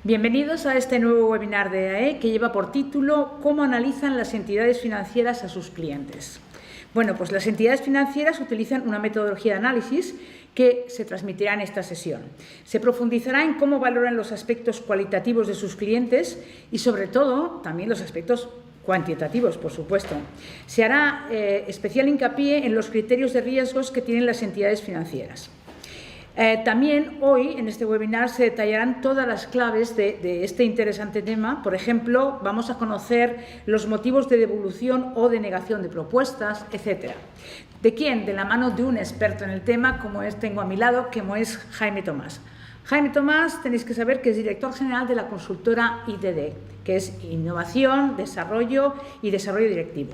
Bienvenidos a este nuevo webinar de EAE que lleva por título ¿Cómo analizan las entidades financieras a sus clientes? Bueno, pues las entidades financieras utilizan una metodología de análisis que se transmitirá en esta sesión. Se profundizará en cómo valoran los aspectos cualitativos de sus clientes y, sobre todo, también los aspectos cuantitativos, por supuesto. Se hará especial hincapié en los criterios de riesgos que tienen las entidades financieras. También hoy, en este webinar, se detallarán todas las claves de este interesante tema. Por ejemplo, vamos a conocer los motivos de devolución o de negación de propuestas, etc. ¿De quién? De la mano de un experto en el tema, como tengo a mi lado, como es Jaime Tomás. Jaime Tomás, tenéis que saber que es director general de la consultora IDD, que es Innovación, Desarrollo y Desarrollo Directivo.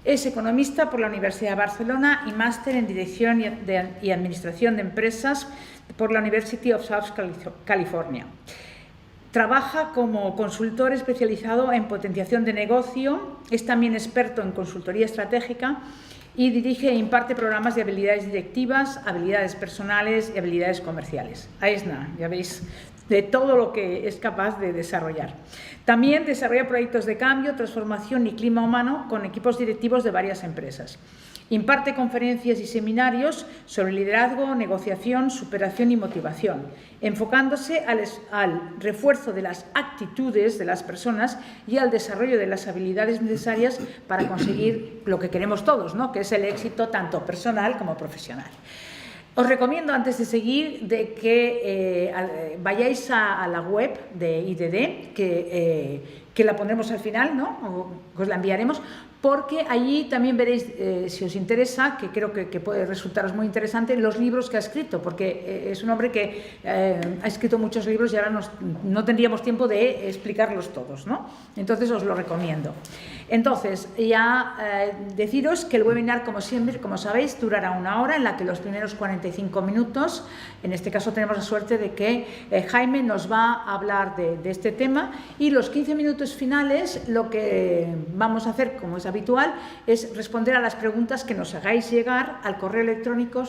Es economista por la Universidad de Barcelona y máster en Dirección y Administración de Empresas por la University of South California. Trabaja como consultor especializado en potenciación de negocio, es también experto en consultoría estratégica y dirige e imparte programas de habilidades directivas, habilidades personales y habilidades comerciales. Ahí es nada, ya veis de todo lo que es capaz de desarrollar. También desarrolla proyectos de cambio, transformación y clima humano con equipos directivos de varias empresas. Imparte conferencias y seminarios sobre liderazgo, negociación, superación y motivación, enfocándose al refuerzo de las actitudes de las personas y al desarrollo de las habilidades necesarias para conseguir lo que queremos todos, ¿no? Que es el éxito tanto personal como profesional. Os recomiendo, antes de seguir, de que vayáis a la web de IDD, que la pondremos al final, ¿no? O os la enviaremos, porque allí también veréis, si os interesa, que creo que puede resultaros muy interesante, los libros que ha escrito, porque es un hombre que ha escrito muchos libros y ahora no tendríamos tiempo de explicarlos todos, ¿no? Entonces os lo recomiendo. Entonces, ya deciros que el webinar, como siempre, como sabéis, durará 1 hora, en la que los primeros 45 minutos, en este caso tenemos la suerte de que Jaime nos va a hablar de este tema, y los 15 minutos finales lo que vamos a hacer, como es habitual, es responder a las preguntas que nos hagáis llegar al correo electrónico,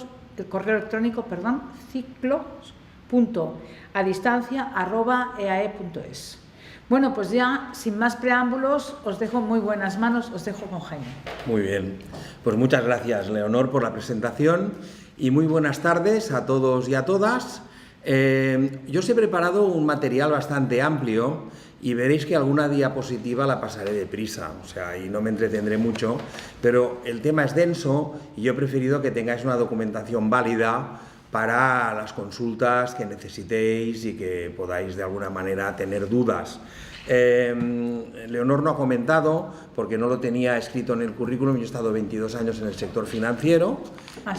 ciclos.adistancia@eae.es. Bueno, pues ya, sin más preámbulos, os dejo muy buenas manos, os dejo con Jaime. Muy bien, pues muchas gracias, Leonor, por la presentación y muy buenas tardes a todos y a todas. Yo os he preparado un material bastante amplio y veréis que alguna diapositiva la pasaré deprisa, o sea, y no me entretendré mucho, pero el tema es denso y yo he preferido que tengáis una documentación válida para las consultas que necesitéis y que podáis de alguna manera tener dudas. Leonor no ha comentado, porque no lo tenía escrito en el currículum, yo he estado 22 años en el sector financiero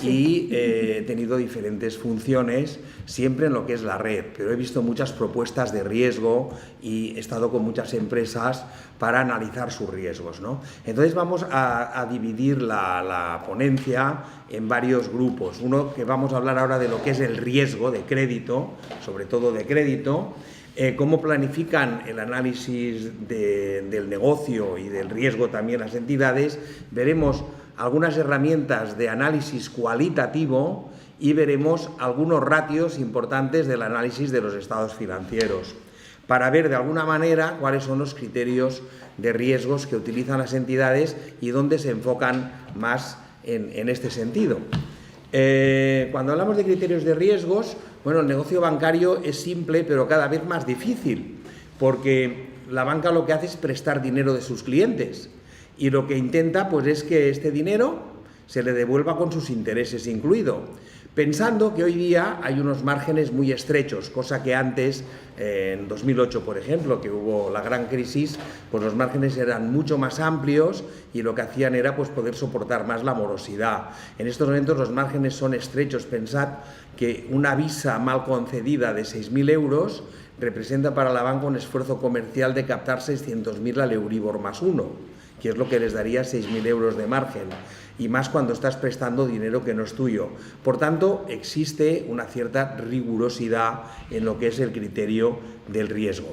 y he tenido diferentes funciones, siempre en lo que es la red, pero he visto muchas propuestas de riesgo y he estado con muchas empresas para analizar sus riesgos, ¿no? Entonces vamos a dividir la ponencia en varios grupos. Uno que vamos a hablar ahora de lo que es el riesgo de crédito, sobre todo de crédito, cómo planifican el análisis del negocio y del riesgo también las entidades. Veremos algunas herramientas de análisis cualitativo y veremos algunos ratios importantes del análisis de los estados financieros, para ver de alguna manera cuáles son los criterios de riesgos que utilizan las entidades y dónde se enfocan más en este sentido. Cuando hablamos de criterios de riesgos, bueno, el negocio bancario es simple, pero cada vez más difícil, porque la banca lo que hace es prestar dinero de sus clientes y lo que intenta pues es que este dinero se le devuelva con sus intereses incluido, pensando que hoy día hay unos márgenes muy estrechos, cosa que antes, en 2008 por ejemplo, que hubo la gran crisis, pues los márgenes eran mucho más amplios y lo que hacían era pues poder soportar más la morosidad. En estos momentos los márgenes son estrechos. Pensad que una visa mal concedida de 6.000 euros representa para la banca un esfuerzo comercial de captar 600.000 al Euribor más 1, que es lo que les daría 6.000 euros de margen, y más cuando estás prestando dinero que no es tuyo. Por tanto, existe una cierta rigurosidad en lo que es el criterio del riesgo.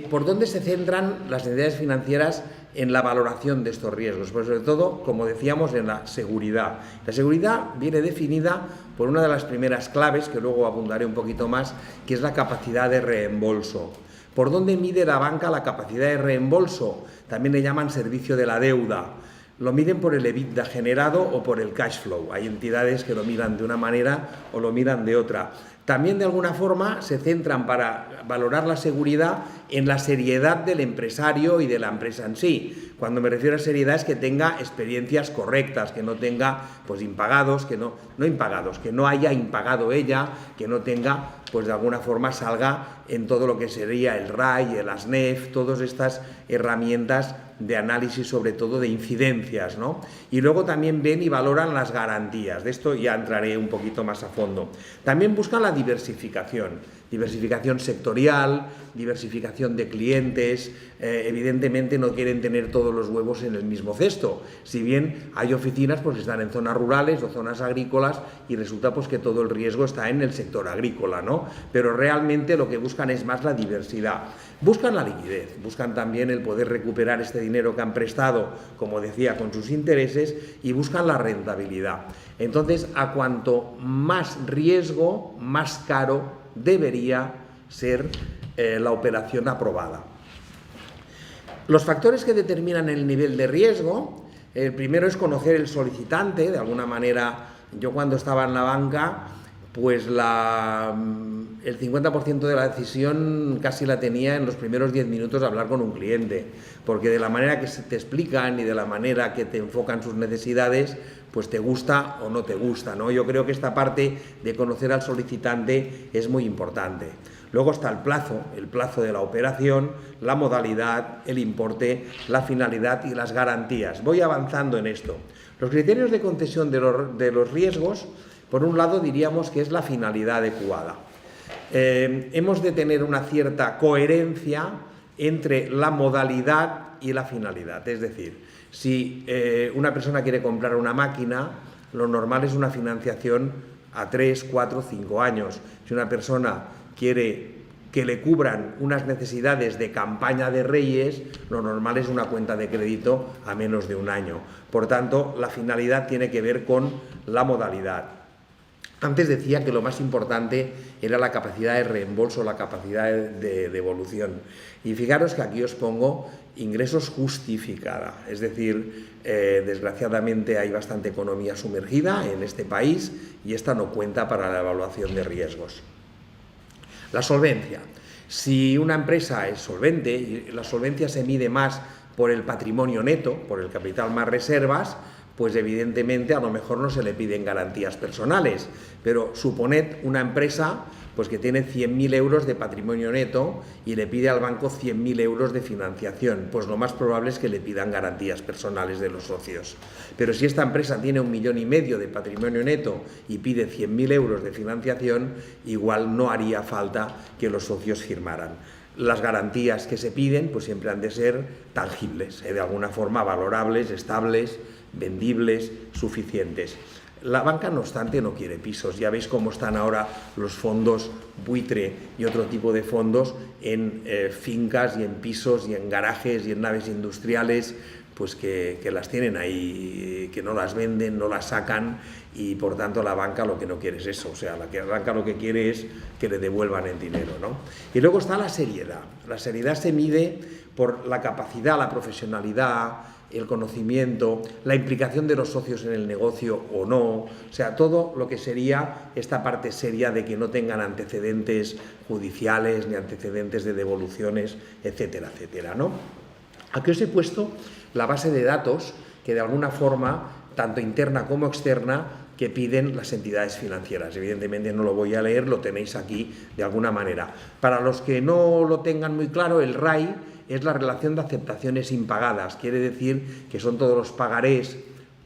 ¿Por dónde se centran las entidades financieras en la valoración de estos riesgos, pero sobre todo, como decíamos, en la seguridad. La seguridad viene definida por una de las primeras claves, que luego abundaré un poquito más, que es la capacidad de reembolso. ¿Por dónde mide la banca la capacidad de reembolso? También le llaman servicio de la deuda. Lo miden por el EBITDA generado o por el cash flow. Hay entidades que lo miran de una manera o lo miran de otra. También, de alguna forma, se centran para valorar la seguridad en la seriedad del empresario y de la empresa en sí. Cuando me refiero a seriedad es que tenga experiencias correctas, que no tenga pues impagados, que no haya impagado ella, que no tenga, pues de alguna forma salga en todo lo que sería el RAI, el ASNEF, todas estas herramientas de análisis, sobre todo de incidencias, ¿no? Y luego también ven y valoran las garantías. De esto ya entraré un poquito más a fondo. También buscan la diversificación sectorial, diversificación de clientes. Evidentemente no quieren tener todos los huevos en el mismo cesto. Si bien hay oficinas pues, que están en zonas rurales o zonas agrícolas y resulta pues, que todo el riesgo está en el sector agrícola, ¿no? Pero realmente lo que buscan es más la diversidad. Buscan la liquidez, buscan también el poder recuperar este dinero que han prestado, como decía, con sus intereses, y buscan la rentabilidad. Entonces, a cuanto más riesgo, más caro debería ser la operación aprobada. Los factores que determinan el nivel de riesgo, el primero es conocer el solicitante. De alguna manera, yo cuando estaba en la banca, pues el 50% de la decisión casi la tenía en los primeros 10 minutos de hablar con un cliente, porque de la manera que se te explican y de la manera que te enfocan sus necesidades, pues te gusta o no te gusta, ¿no? Yo creo que esta parte de conocer al solicitante es muy importante. Luego está el plazo de la operación, la modalidad, el importe, la finalidad y las garantías. Voy avanzando en esto. Los criterios de concesión de los riesgos, por un lado diríamos que es la finalidad adecuada. Hemos de tener una cierta coherencia entre la modalidad y la finalidad. Es decir, si una persona quiere comprar una máquina, lo normal es una financiación a 3, 4, 5 años. Si una persona quiere que le cubran unas necesidades de campaña de Reyes, lo normal es una cuenta de crédito a menos de un año. Por tanto, la finalidad tiene que ver con la modalidad. Antes decía que lo más importante era la capacidad de reembolso, la capacidad de devolución. Y fijaros que aquí os pongo ingresos justificada. Es decir, desgraciadamente hay bastante economía sumergida en este país y esta no cuenta para la evaluación de riesgos. La solvencia. Si una empresa es solvente, y la solvencia se mide más por el patrimonio neto, por el capital más reservas, pues evidentemente a lo mejor no se le piden garantías personales, pero suponed una empresa pues que tiene 100.000 euros de patrimonio neto y le pide al banco 100.000 euros de financiación, pues lo más probable es que le pidan garantías personales de los socios. Pero si esta empresa tiene 1,5 millones de patrimonio neto y pide 100.000 euros de financiación, igual no haría falta que los socios firmaran. Las garantías que se piden pues siempre han de ser tangibles, de alguna forma valorables, estables, vendibles, suficientes. La banca, no obstante, no quiere pisos. Ya veis cómo están ahora los fondos buitre y otro tipo de fondos en fincas y en pisos y en garajes y en naves industriales, pues que las tienen ahí, que no las venden, no las sacan, y por tanto la banca lo que no quiere es eso. O sea, la banca lo que quiere es que le devuelvan el dinero, ¿no? Y luego está la seriedad. La seriedad se mide por la capacidad, la profesionalidad, el conocimiento, la implicación de los socios en el negocio o no, o sea, todo lo que sería esta parte seria de que no tengan antecedentes judiciales ni antecedentes de devoluciones, etcétera, etcétera, ¿no? Aquí os he puesto la base de datos que de alguna forma, tanto interna como externa, que piden las entidades financieras. Evidentemente no lo voy a leer, lo tenéis aquí de alguna manera. Para los que no lo tengan muy claro, el RAI es la relación de aceptaciones impagadas. Quiere decir que son todos los pagarés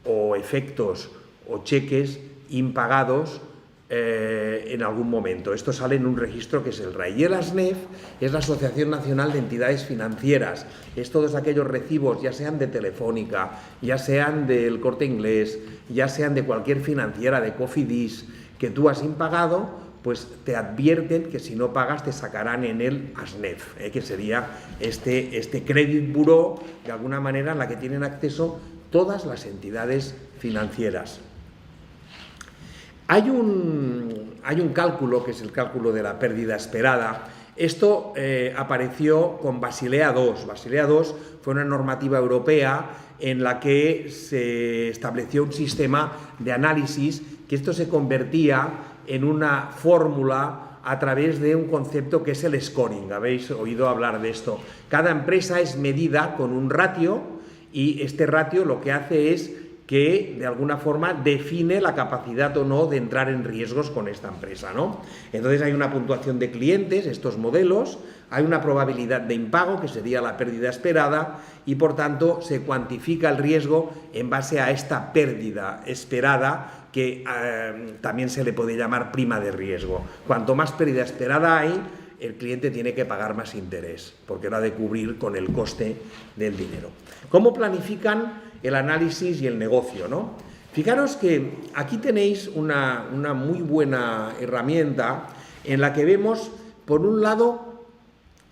o efectos o cheques impagados en algún momento. Esto sale en un registro que es el RAI. Y el ASNEF es la Asociación Nacional de Entidades Financieras. Es todos aquellos recibos, ya sean de Telefónica, ya sean del Corte Inglés, ya sean de cualquier financiera, de Cofidis, que tú has impagado, pues te advierten que si no pagas te sacarán en el ASNEF, que sería este credit bureau, de alguna manera, en la que tienen acceso todas las entidades financieras. Hay un cálculo, que es el cálculo de la pérdida esperada. Esto apareció con Basilea II. Basilea II fue una normativa europea en la que se estableció un sistema de análisis, que esto se convertía en una fórmula a través de un concepto que es el scoring. Habéis oído hablar de esto. Cada empresa es medida con un ratio y este ratio lo que hace es que de alguna forma define la capacidad o no de entrar en riesgos con esta empresa, ¿no? Entonces hay una puntuación de clientes, estos modelos, hay una probabilidad de impago, que sería la pérdida esperada, y por tanto se cuantifica el riesgo en base a esta pérdida esperada, que también se le puede llamar prima de riesgo. Cuanto más pérdida esperada hay, el cliente tiene que pagar más interés, porque lo ha de cubrir con el coste del dinero. ¿Cómo planifican el análisis y el negocio, ¿no? Fijaros que aquí tenéis una muy buena herramienta en la que vemos, por un lado,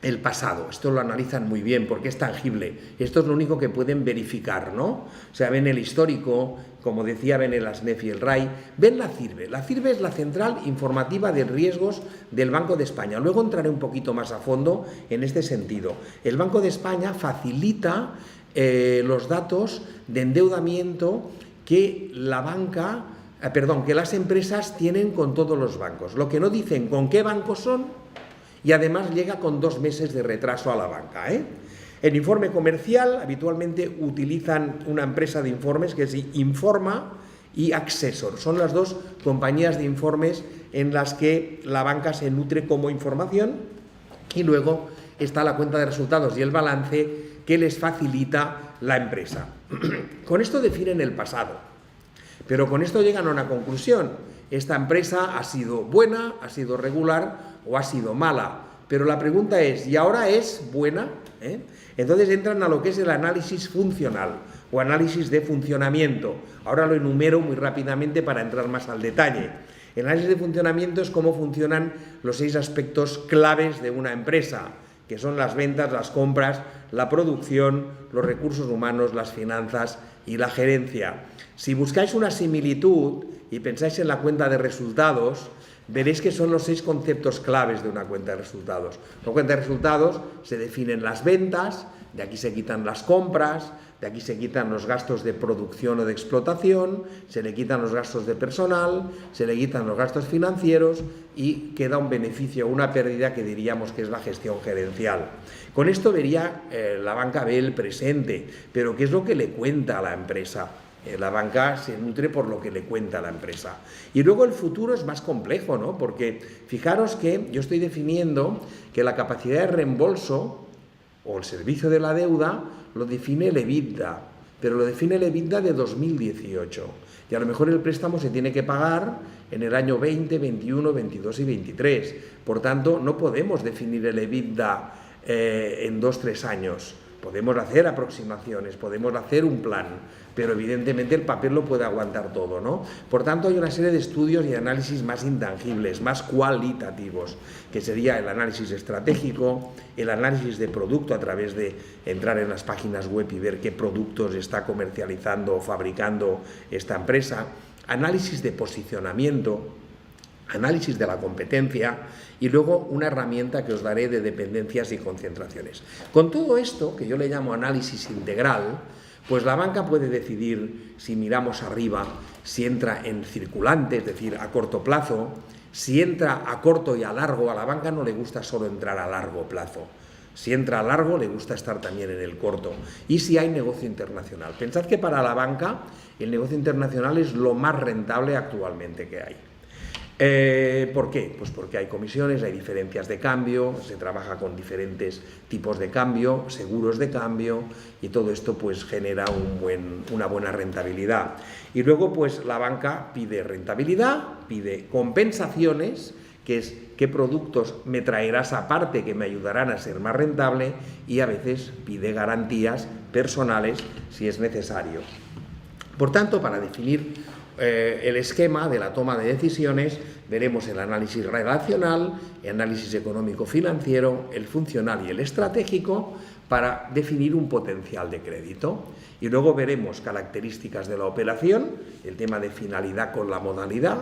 el pasado. Esto lo analizan muy bien porque es tangible. Esto es lo único que pueden verificar, ¿no? O sea, ven el histórico, como decía, ven el ASNEF y el RAI, ven la CIRBE. La CIRBE es la Central Informativa de Riesgos del Banco de España. Luego entraré un poquito más a fondo en este sentido. El Banco de España facilita los datos de endeudamiento que la banca, que las empresas tienen con todos los bancos. Lo que no dicen con qué bancos son, y además llega con 2 meses de retraso a la banca, El informe comercial habitualmente utilizan una empresa de informes que es Informa y Accessor. Son las 2 compañías de informes en las que la banca se nutre como información, y luego está la cuenta de resultados y el balance que les facilita la empresa. Con esto definen el pasado, pero con esto llegan a una conclusión. Esta empresa ha sido buena, ha sido regular o ha sido mala, pero la pregunta es, ¿y ahora es buena? Entonces entran a lo que es el análisis funcional o análisis de funcionamiento. Ahora lo enumero muy rápidamente para entrar más al detalle. El análisis de funcionamiento es cómo funcionan los 6 aspectos claves de una empresa, que son las ventas, las compras, la producción, los recursos humanos, las finanzas y la gerencia. Si buscáis una similitud y pensáis en la cuenta de resultados, veréis que son los 6 conceptos claves de una cuenta de resultados. Una cuenta de resultados se definen las ventas, de aquí se quitan las compras, de aquí se quitan los gastos de producción o de explotación, se le quitan los gastos de personal, se le quitan los gastos financieros y queda un beneficio o una pérdida que diríamos que es la gestión gerencial. Con esto vería la banca ve el presente, pero ¿qué es lo que le cuenta a la empresa? La banca se nutre por lo que le cuenta a la empresa. Y luego el futuro es más complejo, ¿no? Porque fijaros que yo estoy definiendo que la capacidad de reembolso o el servicio de la deuda lo define el EBITDA, pero lo define el EBITDA de 2018. Y a lo mejor el préstamo se tiene que pagar en el año 20, 21, 22 y 23. Por tanto, no podemos definir el EBITDA en 2-3 años. Podemos hacer aproximaciones, podemos hacer un plan, pero evidentemente el papel lo puede aguantar todo, ¿no? Por tanto, hay una serie de estudios y análisis más intangibles, más cualitativos, que sería el análisis estratégico, el análisis de producto a través de entrar en las páginas web y ver qué productos está comercializando o fabricando esta empresa, análisis de posicionamiento, análisis de la competencia y luego una herramienta que os daré de dependencias y concentraciones. Con todo esto, que yo le llamo análisis integral, pues la banca puede decidir, si miramos arriba, si entra en circulante, es decir, a corto plazo, si entra a corto y a largo. A la banca no le gusta solo entrar a largo plazo. Si entra a largo, le gusta estar también en el corto. Y si hay negocio internacional. Pensad que para la banca el negocio internacional es lo más rentable actualmente que hay. ¿Por qué? Pues porque hay comisiones, hay diferencias de cambio, se trabaja con diferentes tipos de cambio, seguros de cambio, y todo esto pues genera una buena rentabilidad. Y luego pues la banca pide rentabilidad, pide compensaciones, que es qué productos me traerás aparte que me ayudarán a ser más rentable, y a veces pide garantías personales si es necesario. Por tanto, para definir el esquema de la toma de decisiones, veremos el análisis relacional, el análisis económico-financiero, el funcional y el estratégico para definir un potencial de crédito. Y luego veremos características de la operación, el tema de finalidad con la modalidad,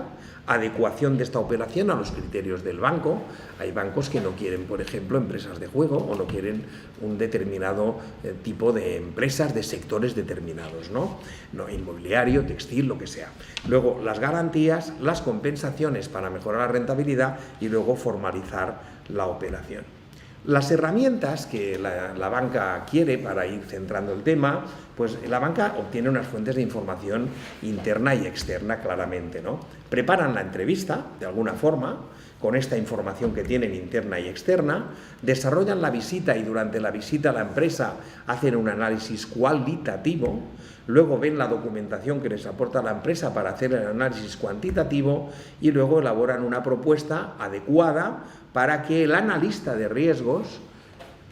adecuación de esta operación a los criterios del banco. Hay bancos que no quieren, por ejemplo, empresas de juego o no quieren un determinado tipo de empresas de sectores determinados, ¿no? Inmobiliario, textil, lo que sea. Luego las garantías, las compensaciones para mejorar la rentabilidad y luego formalizar la operación. Las herramientas que la banca quiere para ir centrando el tema, pues la banca obtiene unas fuentes de información interna y externa claramente, ¿no? Preparan la entrevista, de alguna forma, con esta información que tienen interna y externa, desarrollan la visita y durante la visita a la empresa hacen un análisis cualitativo, luego ven la documentación que les aporta la empresa para hacer el análisis cuantitativo y luego elaboran una propuesta adecuada para que el analista de riesgos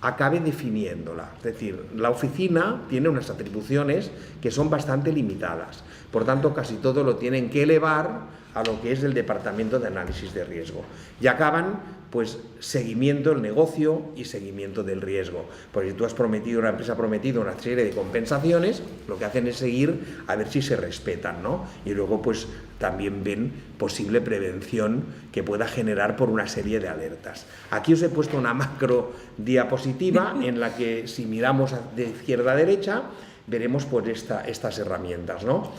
acabe definiéndola. Es decir, la oficina tiene unas atribuciones que son bastante limitadas, por tanto casi todo lo tienen que elevar a lo que es el departamento de análisis de riesgo y acaban pues seguimiento del negocio y seguimiento del riesgo, porque si tú has prometido, una empresa ha prometido una serie de compensaciones, lo que hacen es seguir a ver si se respetan, ¿no? Y luego pues también ven posible prevención que pueda generar por una serie de alertas. Aquí os he puesto una macro diapositiva en la que si miramos de izquierda a derecha veremos pues estas herramientas, ¿no?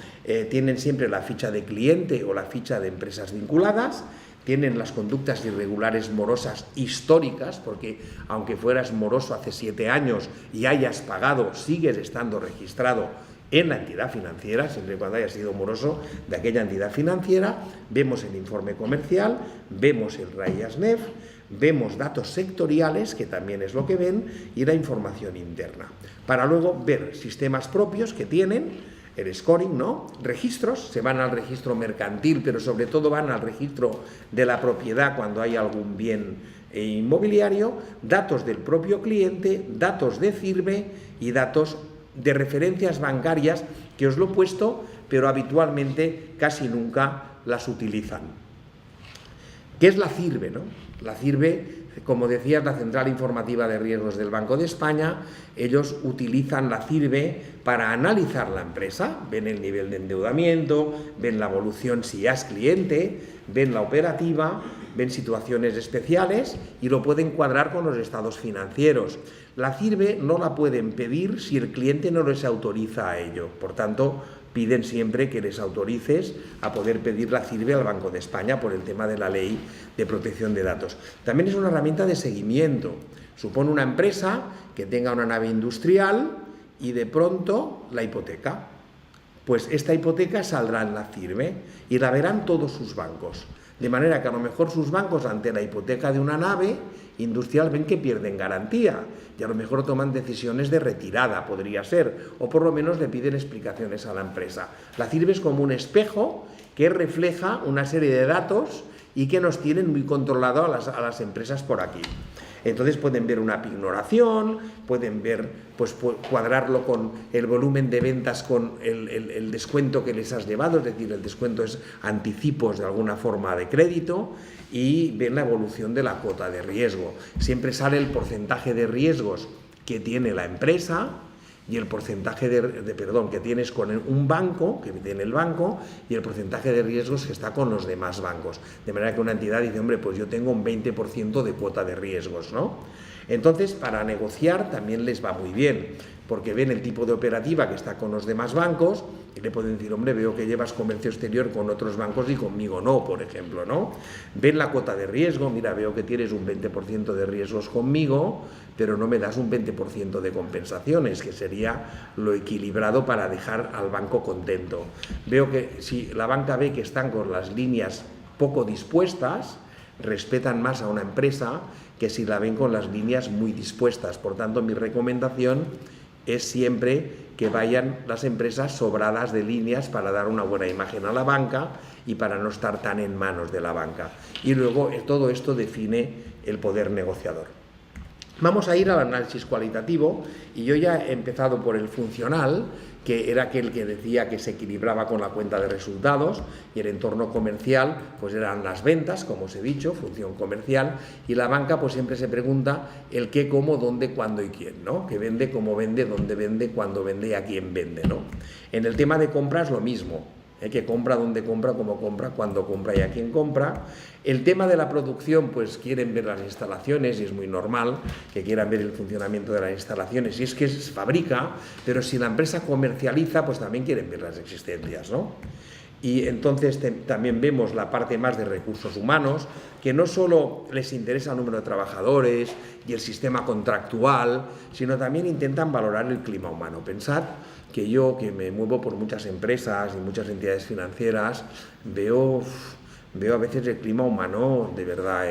Tienen siempre la ficha de cliente o la ficha de empresas vinculadas, tienen las conductas irregulares morosas históricas, porque aunque fueras moroso hace 7 años y hayas pagado, sigues estando registrado en la entidad financiera, siempre y cuando hayas sido moroso de aquella entidad financiera. Vemos el informe comercial, vemos el RAI-ASNEF, vemos datos sectoriales, que también es lo que ven, y la información interna, para luego ver sistemas propios que tienen, el scoring, ¿no? Registros, se van al registro mercantil, pero sobre todo van al registro de la propiedad cuando hay algún bien inmobiliario, datos del propio cliente, datos de CIRBE y datos de referencias bancarias, que os lo he puesto, pero habitualmente casi nunca las utilizan. ¿Qué es la CIRBE, no? La CIRBE, como decía, es la Central Informativa de Riesgos del Banco de España. Ellos utilizan la CIRBE para analizar la empresa, ven el nivel de endeudamiento, ven la evolución si ya es cliente, ven la operativa, ven situaciones especiales y lo pueden cuadrar con los estados financieros. La CIRBE no la pueden pedir si el cliente no les autoriza a ello, por tanto, piden siempre que les autorices a poder pedir la CIRBE al Banco de España por el tema de la Ley de Protección de Datos. También es una herramienta de seguimiento. Supone una empresa que tenga una nave industrial y de pronto la hipoteca. Pues esta hipoteca saldrá en la CIRBE y la verán todos sus bancos. De manera que a lo mejor sus bancos ante la hipoteca de una nave industrial ven que pierden garantía y a lo mejor toman decisiones de retirada, podría ser, o por lo menos le piden explicaciones a la empresa. La CIRBE es como un espejo que refleja una serie de datos y que nos tienen muy controlado a las empresas por aquí. Entonces pueden ver una pignoración, pueden ver, pues cuadrarlo con el volumen de ventas con el descuento que les has llevado, es decir, el descuento es anticipos de alguna forma de crédito, y ven la evolución de la cuota de riesgo. Siempre sale el porcentaje de riesgos que tiene la empresa y el porcentaje que tienes con un banco, que tiene el banco, y el porcentaje de riesgos que está con los demás bancos. De manera que una entidad dice, hombre, pues yo tengo un 20% de cuota de riesgos, ¿no? Entonces, para negociar también les va muy bien, porque ven el tipo de operativa que está con los demás bancos y le pueden decir, hombre, veo que llevas comercio exterior con otros bancos y conmigo no, por ejemplo, ¿no? Ven la cuota de riesgo, mira, veo que tienes un 20% de riesgos conmigo, pero no me das un 20% de compensaciones, que sería lo equilibrado para dejar al banco contento. Veo que si la banca ve que están con las líneas poco dispuestas, respetan más a una empresa que si la ven con las líneas muy dispuestas. Por tanto, mi recomendación es siempre que vayan las empresas sobradas de líneas para dar una buena imagen a la banca y para no estar tan en manos de la banca. Y luego todo esto define el poder negociador. Vamos a ir al análisis cualitativo y yo ya he empezado por el funcional, que era aquel que decía que se equilibraba con la cuenta de resultados, y el entorno comercial pues eran las ventas, como os he dicho, función comercial, y la banca pues siempre se pregunta el qué, cómo, dónde, cuándo y quién, ¿no? Que vende, cómo vende, dónde vende, cuándo vende y a quién vende, ¿no? En el tema de compras lo mismo. Que compra, dónde compra, cómo compra, cuándo compra y a quién compra. El tema de la producción, pues quieren ver las instalaciones y es muy normal que quieran ver el funcionamiento de las instalaciones, y es que se fabrica, pero si la empresa comercializa, pues también quieren ver las existencias, ¿no? Y entonces también vemos la parte más de recursos humanos, que no solo les interesa el número de trabajadores y el sistema contractual, sino también intentan valorar el clima humano. Pensad que yo, que me muevo por muchas empresas y muchas entidades financieras, veo a veces el clima humano de verdad,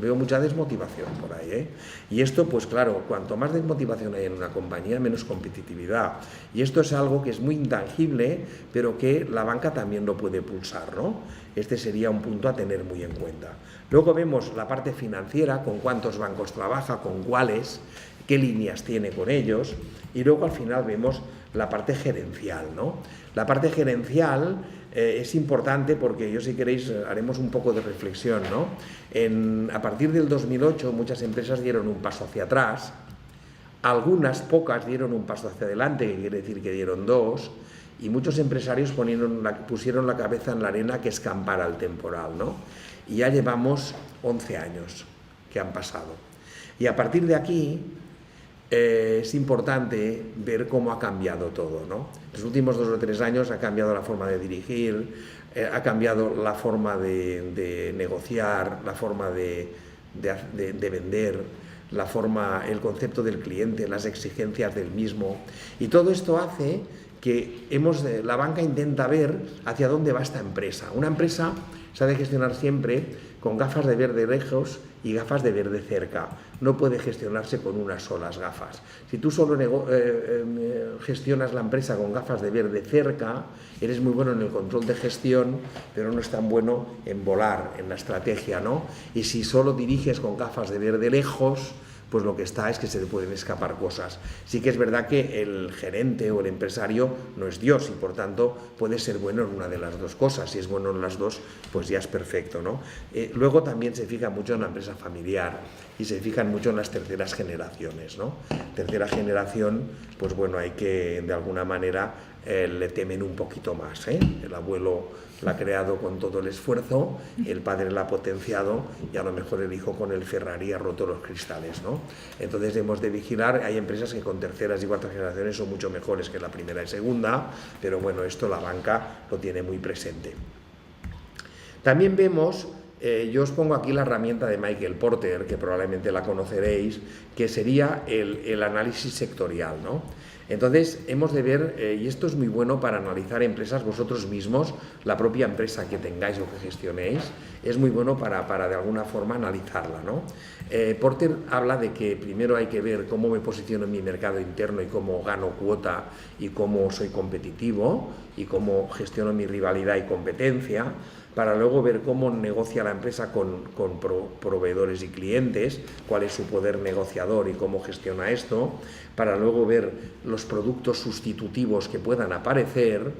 veo mucha desmotivación por ahí. Y esto, pues claro, cuanto más desmotivación hay en una compañía, menos competitividad. Y esto es algo que es muy intangible, pero que la banca también lo puede pulsar, ¿no? Este sería un punto a tener muy en cuenta. Luego vemos la parte financiera, con cuántos bancos trabaja, con cuáles, qué líneas tiene con ellos, y luego al final vemos la parte gerencial, ¿no? La parte gerencial es importante porque yo, si queréis, haremos un poco de reflexión, ¿no? A partir del 2008 muchas empresas dieron un paso hacia atrás, algunas pocas dieron un paso hacia adelante, que quiere decir que dieron dos, y muchos empresarios pusieron la cabeza en la arena que escampara el temporal, ¿no? Y ya llevamos 11 años que han pasado. Y a partir de aquí es importante ver cómo ha cambiado todo, ¿no? Los últimos 2 o 3 años ha cambiado la forma de dirigir, ha cambiado la forma de negociar, la forma de vender, el concepto del cliente, las exigencias del mismo, y todo esto hace que la banca intenta ver hacia dónde va esta empresa. Una empresa se ha de gestionar siempre con gafas de ver de lejos y gafas de ver de cerca. No puede gestionarse con unas solas gafas. Si tú solo gestionas la empresa con gafas de ver de cerca, eres muy bueno en el control de gestión, pero no es tan bueno en volar, en la estrategia, ¿no? Y si solo diriges con gafas de ver de lejos, pues lo que está es que se le pueden escapar cosas. Sí que es verdad que el gerente o el empresario no es Dios, y por tanto puede ser bueno en una de las dos cosas. Si es bueno en las dos, pues ya es perfecto, ¿no? Luego también se fija mucho en la empresa familiar y se fijan mucho en las terceras generaciones, ¿no? Tercera generación, pues bueno, hay que, de alguna manera, le temen un poquito más, ¿eh? El abuelo la ha creado con todo el esfuerzo, el padre la ha potenciado, y a lo mejor el hijo con el Ferrari ha roto los cristales, ¿no? Entonces hemos de vigilar. Hay empresas que con terceras y cuartas generaciones son mucho mejores que la primera y segunda, pero bueno, esto la banca lo tiene muy presente. También vemos, yo os pongo aquí la herramienta de Michael Porter, que probablemente la conoceréis, que sería el análisis sectorial, ¿no? Entonces hemos de ver, y esto es muy bueno para analizar empresas vosotros mismos, la propia empresa que tengáis o que gestionéis, es muy bueno para de alguna forma analizarla, ¿no? Porter habla de que primero hay que ver cómo me posiciono en mi mercado interno y cómo gano cuota y cómo soy competitivo y cómo gestiono mi rivalidad y competencia, para luego ver cómo negocia la empresa con proveedores y clientes, cuál es su poder negociador y cómo gestiona esto, para luego ver los productos sustitutivos que puedan aparecer,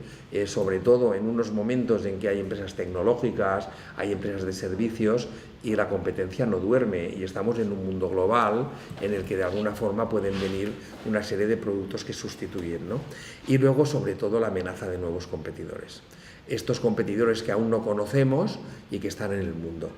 sobre todo en unos momentos en que hay empresas tecnológicas, hay empresas de servicios, y la competencia no duerme, y estamos en un mundo global en el que de alguna forma pueden venir una serie de productos que sustituyen, ¿no? Y luego, sobre todo, la amenaza de nuevos competidores. Estos competidores que aún no conocemos y que están en el mundo.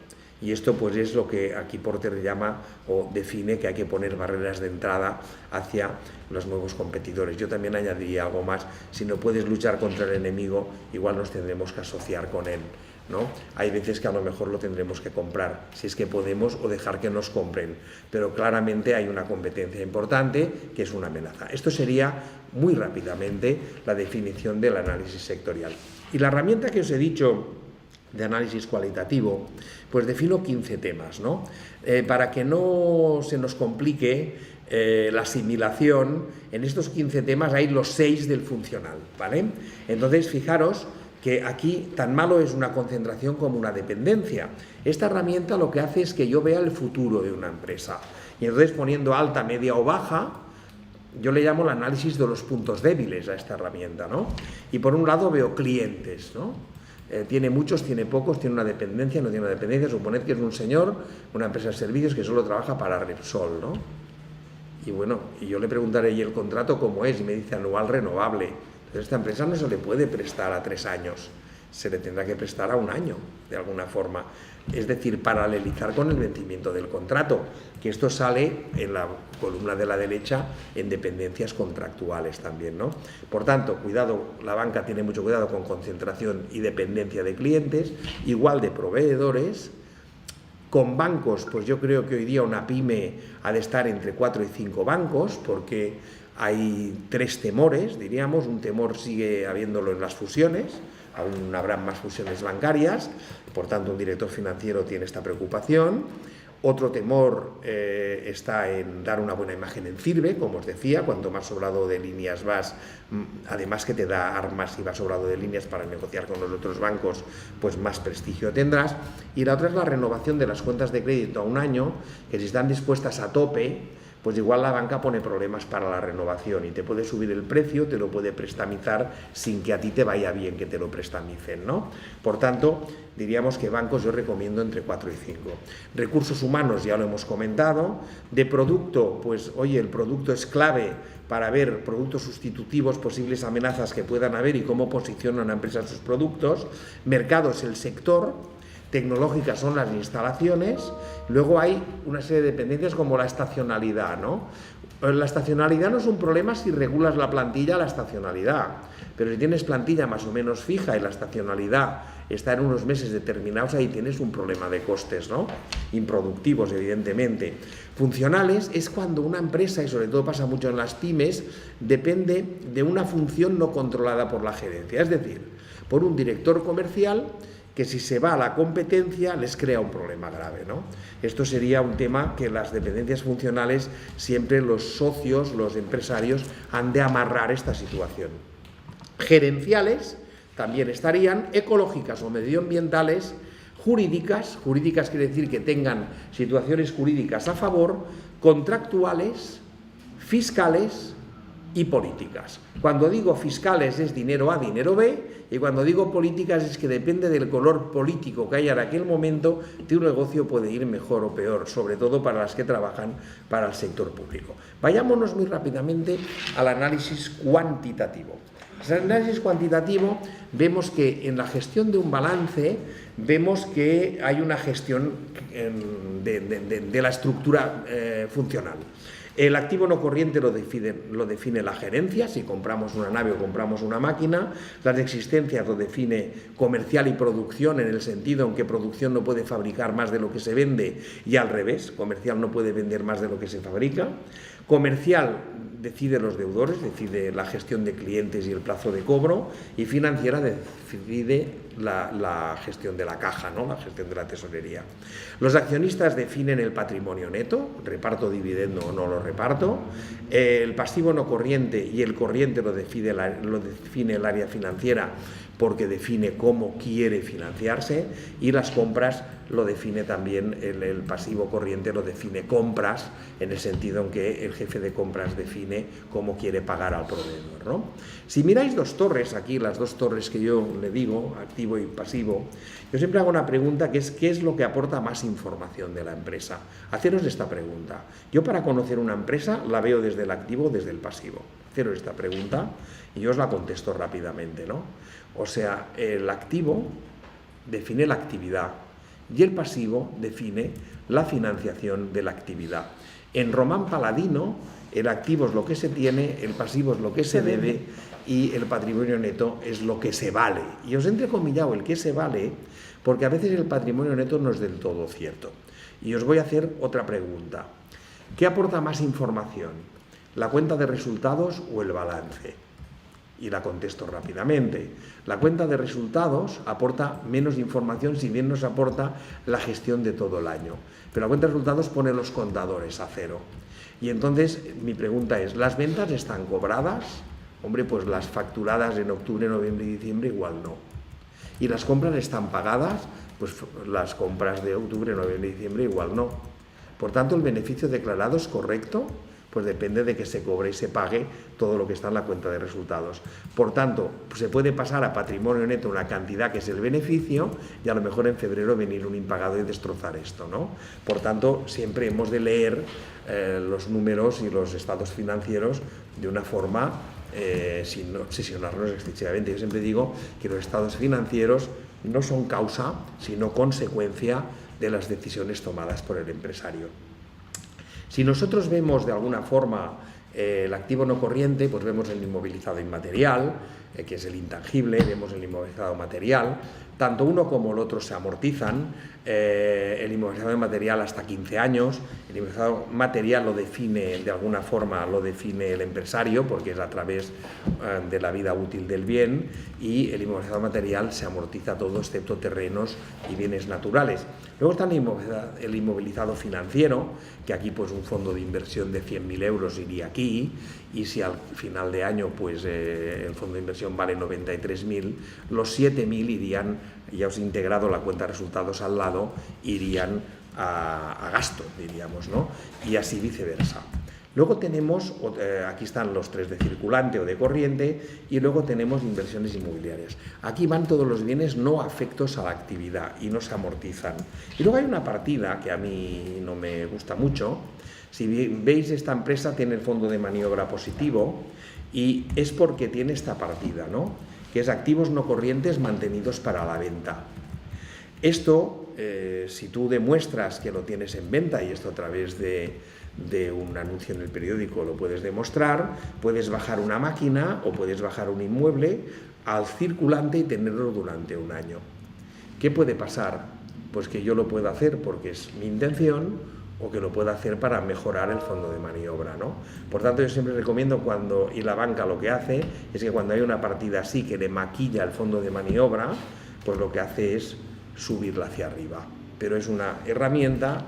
Y esto pues es lo que aquí Porter llama o define que hay que poner barreras de entrada hacia los nuevos competidores. Yo también añadiría algo más: si no puedes luchar contra el enemigo, igual nos tendremos que asociar con él, ¿no? Hay veces que a lo mejor lo tendremos que comprar, si es que podemos, o dejar que nos compren, pero claramente hay una competencia importante que es una amenaza. Esto sería muy rápidamente la definición del análisis sectorial. Y la herramienta que os he dicho de análisis cualitativo, pues defino 15 temas, ¿no? Para que no se nos complique la asimilación, en estos 15 temas hay los 6 del funcional, ¿vale? Entonces, fijaros que aquí tan malo es una concentración como una dependencia. Esta herramienta lo que hace es que yo vea el futuro de una empresa Y entonces, poniendo alta, media o baja, yo le llamo el análisis de los puntos débiles a esta herramienta, ¿no? Y por un lado veo clientes, ¿no? Tiene muchos, tiene pocos, tiene una dependencia, no tiene una dependencia. Suponed que es un señor, una empresa de servicios que solo trabaja para Repsol, ¿no? Y bueno, y yo le preguntaré, ¿y el contrato cómo es? Y me dice anual renovable. Entonces, esta empresa no se le puede prestar a 3 años, se le tendrá que prestar a 1 año, de alguna forma. Es decir, paralelizar con el vencimiento del contrato, que esto sale en la columna de la derecha en dependencias contractuales también, ¿no? Por tanto, cuidado, la banca tiene mucho cuidado con concentración y dependencia de clientes, igual de proveedores. Con bancos, pues yo creo que hoy día una pyme ha de estar entre 4 y 5 bancos, porque hay 3 temores, diríamos. Un temor sigue habiéndolo en las fusiones, aún habrá más fusiones bancarias, por tanto un director financiero tiene esta preocupación. Otro temor está en dar una buena imagen en sirve, como os decía, cuanto más sobrado de líneas vas, además que te da armas y vas sobrado de líneas para negociar con los otros bancos, pues más prestigio tendrás. Y la otra es la renovación de las cuentas de crédito a 1 año, que si están dispuestas a tope, pues igual la banca pone problemas para la renovación y te puede subir el precio, te lo puede prestamizar sin que a ti te vaya bien que te lo prestamicen, ¿no? Por tanto, diríamos que bancos yo recomiendo entre 4 y 5. Recursos humanos ya lo hemos comentado. De producto, pues oye, el producto es clave para ver productos sustitutivos, posibles amenazas que puedan haber y cómo posiciona una empresa sus productos. Mercado es el sector. Tecnológicas son las instalaciones. Luego hay una serie de dependencias como la estacionalidad, ¿no? La estacionalidad no es un problema si regulas la plantilla a la estacionalidad, pero si tienes plantilla más o menos fija y la estacionalidad está en unos meses determinados, ahí tienes un problema de costes, ¿no? Improductivos, evidentemente. Funcionales es cuando una empresa, y sobre todo pasa mucho en las pymes, depende de una función no controlada por la gerencia, es decir, por un director comercial que si se va a la competencia les crea un problema grave, ¿no? Esto sería un tema que las dependencias funcionales siempre los socios, los empresarios han de amarrar esta situación. Gerenciales también estarían, ecológicas o medioambientales, jurídicas quiere decir que tengan situaciones jurídicas a favor, contractuales, fiscales y políticas. Cuando digo fiscales es dinero A, dinero B, y cuando digo políticas es que depende del color político que haya en aquel momento, tu negocio puede ir mejor o peor, sobre todo para las que trabajan para el sector público. Vayámonos muy rápidamente al análisis cuantitativo. En el análisis cuantitativo vemos que en la gestión de un balance vemos que hay una gestión de la estructura funcional. El activo no corriente lo define la gerencia, si compramos una nave o compramos una máquina. Las existencias lo define comercial y producción, en el sentido en que producción no puede fabricar más de lo que se vende y al revés, comercial no puede vender más de lo que se fabrica. Comercial decide los deudores, decide la gestión de clientes y el plazo de cobro, y financiera decide la gestión de la caja, ¿no? La gestión de la tesorería. Los accionistas definen el patrimonio neto, reparto dividendo o no lo reparto. El pasivo no corriente y el corriente lo define el área financiera, porque define cómo quiere financiarse, y las compras lo define también el pasivo corriente, lo define compras, en el sentido en que el jefe de compras define cómo quiere pagar al proveedor, ¿no? Si miráis 2 torres aquí, las 2 torres que yo le digo, activo y pasivo, yo siempre hago una pregunta que es ¿qué es lo que aporta más información de la empresa? Haceros esta pregunta. Yo, para conocer una empresa la veo desde el activo o desde el pasivo. Haceros esta pregunta y yo os la contesto rápidamente, ¿no? O sea, el activo define la actividad y el pasivo define la financiación de la actividad. En Román Paladino, el activo es lo que se tiene, el pasivo es lo que se debe y el patrimonio neto es lo que se vale. Y os he entrecomillado el que se vale porque a veces el patrimonio neto no es del todo cierto. Y os voy a hacer otra pregunta. ¿Qué aporta más información? ¿La cuenta de resultados o el balance? Y la contesto rápidamente. La cuenta de resultados aporta menos información, si bien nos aporta la gestión de todo el año. Pero la cuenta de resultados pone los contadores a cero. Y entonces mi pregunta es, ¿las ventas están cobradas? Hombre, pues las facturadas en octubre, noviembre y diciembre igual no. ¿Y las compras están pagadas? Pues las compras de octubre, noviembre y diciembre igual no. Por tanto, ¿el beneficio declarado es correcto? Pues depende de que se cobre y se pague todo lo que está en la cuenta de resultados. Por tanto, se puede pasar a patrimonio neto una cantidad que es el beneficio y a lo mejor en febrero venir un impagado y destrozar esto, ¿no? Por tanto, siempre hemos de leer los números y los estados financieros de una forma sin obsesionarnos excesivamente. Yo siempre digo que los estados financieros no son causa, sino consecuencia de las decisiones tomadas por el empresario. Si nosotros vemos de alguna forma el activo no corriente, pues vemos el inmovilizado inmaterial, que es el intangible, vemos el inmovilizado material, tanto uno como el otro se amortizan, el inmovilizado inmaterial hasta 15 años, el inmovilizado material lo define, de alguna forma lo define el empresario, porque es a través de la vida útil del bien, y el inmovilizado material se amortiza todo excepto terrenos y bienes naturales. Luego está el inmovilizado financiero, que aquí pues un fondo de inversión de 100.000 euros iría aquí, y si al final de año pues el fondo de inversión vale 93.000, los 7.000 irían, ya os he integrado la cuenta de resultados al lado, irían a gasto, diríamos, ¿no? Y así viceversa. Luego tenemos, aquí están los tres de circulante o de corriente, y luego tenemos inversiones inmobiliarias. Aquí van todos los bienes no afectos a la actividad y no se amortizan. Y luego hay una partida que a mí no me gusta mucho. Si veis, esta empresa tiene el fondo de maniobra positivo y es porque tiene esta partida, ¿no? Que es activos no corrientes mantenidos para la venta. Esto, si tú demuestras que lo tienes en venta, y esto a través de un anuncio en el periódico lo puedes demostrar, puedes bajar una máquina o puedes bajar un inmueble al circulante y tenerlo durante un año. ¿Qué puede pasar? Pues que yo lo puedo hacer porque es mi intención, o que lo pueda hacer para mejorar el fondo de maniobra, ¿no? Por tanto, yo siempre recomiendo y la banca lo que hace es que cuando hay una partida así que le maquilla el fondo de maniobra, pues lo que hace es subirla hacia arriba. Pero es una herramienta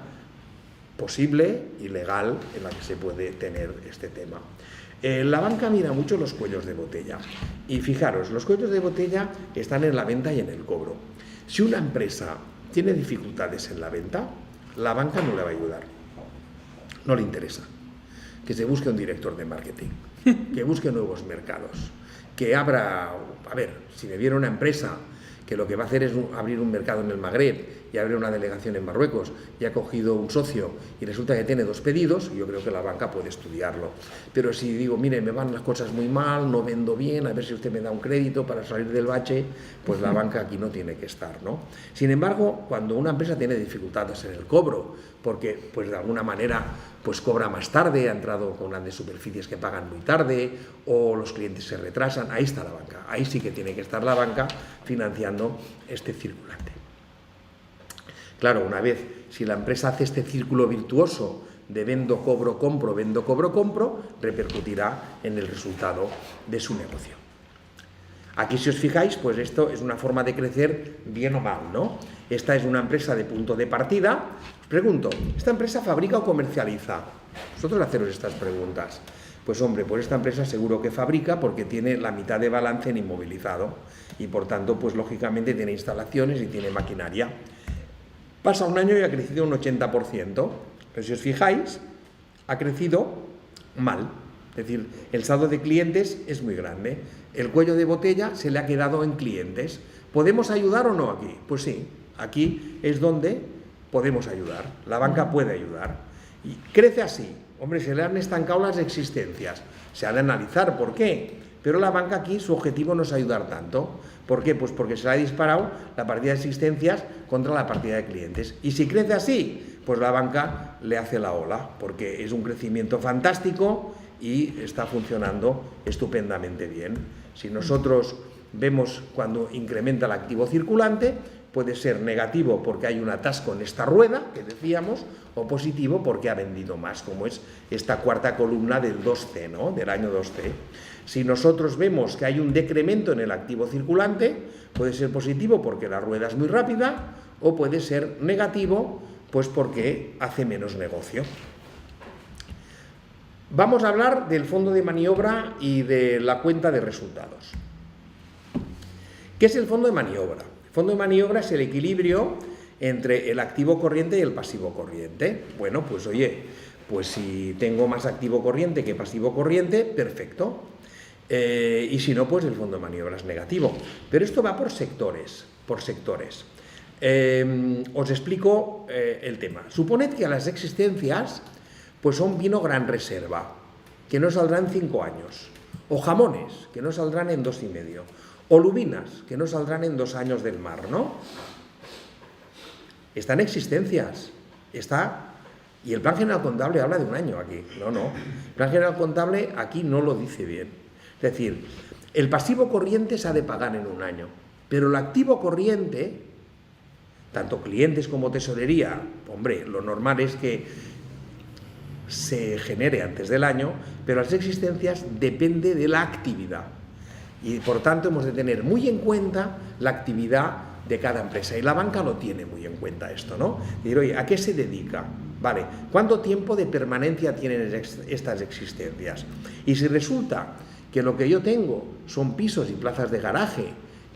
posible y legal en la que se puede tener este tema. La banca mira mucho los cuellos de botella. Y fijaros, los cuellos de botella están en la venta y en el cobro. Si una empresa tiene dificultades en la venta, la banca no le va a ayudar, no le interesa. Que se busque un director de marketing, que busque nuevos mercados, que abra, a ver, si me viene una empresa que lo que va a hacer es abrir un mercado en el Magreb y abrir una delegación en Marruecos y ha cogido un socio y resulta que tiene 2 pedidos, yo creo que la banca puede estudiarlo. Pero si digo, mire, me van las cosas muy mal, no vendo bien, a ver si usted me da un crédito para salir del bache, pues la banca aquí no tiene que estar, ¿no? Sin embargo, cuando una empresa tiene dificultades en el cobro, porque pues de alguna manera pues cobra más tarde, ha entrado con grandes superficies que pagan muy tarde, o los clientes se retrasan, ahí está la banca, ahí sí que tiene que estar la banca financiando este circulante. Claro, una vez, si la empresa hace este círculo virtuoso de vendo, cobro, compro, vendo, cobro, compro, repercutirá en el resultado de su negocio. Aquí, si os fijáis, pues esto es una forma de crecer bien o mal, ¿no? Esta es una empresa de punto de partida. Os pregunto, ¿esta empresa fabrica o comercializa? Vosotros haceros estas preguntas. Pues hombre, pues esta empresa seguro que fabrica porque tiene la mitad de balance en inmovilizado y por tanto, pues lógicamente tiene instalaciones y tiene maquinaria. Pasa un año y ha crecido un 80%, pero si os fijáis, ha crecido mal. Es decir, el saldo de clientes es muy grande. El cuello de botella se le ha quedado en clientes. ¿Podemos ayudar o no aquí? Pues sí, aquí es donde podemos ayudar. La banca puede ayudar. Y crece así. Hombre, se le han estancado las existencias. Se ha de analizar por qué. Pero la banca aquí, su objetivo no es ayudar tanto. ¿Por qué? Pues porque se le ha disparado la partida de existencias contra la partida de clientes. Y si crece así, pues la banca le hace la ola, porque es un crecimiento fantástico y está funcionando estupendamente bien. Si nosotros vemos cuando incrementa el activo circulante, puede ser negativo porque hay un atasco en esta rueda, que decíamos, o positivo porque ha vendido más, como es esta cuarta columna del 2C, ¿no? Del año 2C. Si nosotros vemos que hay un decremento en el activo circulante, puede ser positivo porque la rueda es muy rápida, o puede ser negativo pues porque hace menos negocio. Vamos a hablar del fondo de maniobra y de la cuenta de resultados. ¿Qué es el fondo de maniobra? El fondo de maniobra es el equilibrio entre el activo corriente y el pasivo corriente. Bueno, pues oye, pues si tengo más activo corriente que pasivo corriente, perfecto. Y si no, pues el fondo de maniobra es negativo. Pero esto va por sectores, os explico el tema. Suponed que las existencias pues son vino Gran Reserva, que no saldrán 5 años, o jamones, que no saldrán en 2 y medio, o lubinas, que no saldrán en 2 años del mar, ¿no? Están existencias, y el plan general contable habla de 1 año aquí, no, el plan general contable aquí no lo dice bien. Es decir, el pasivo corriente se ha de pagar en 1 año, pero el activo corriente, tanto clientes como tesorería, hombre, lo normal es que se genere antes del año, pero las existencias depende de la actividad. Y por tanto hemos de tener muy en cuenta la actividad de cada empresa. Y la banca lo tiene muy en cuenta esto, ¿no? Decir, oye, ¿a qué se dedica? Vale, ¿cuánto tiempo de permanencia tienen estas existencias? Y si resulta que lo que yo tengo son pisos y plazas de garaje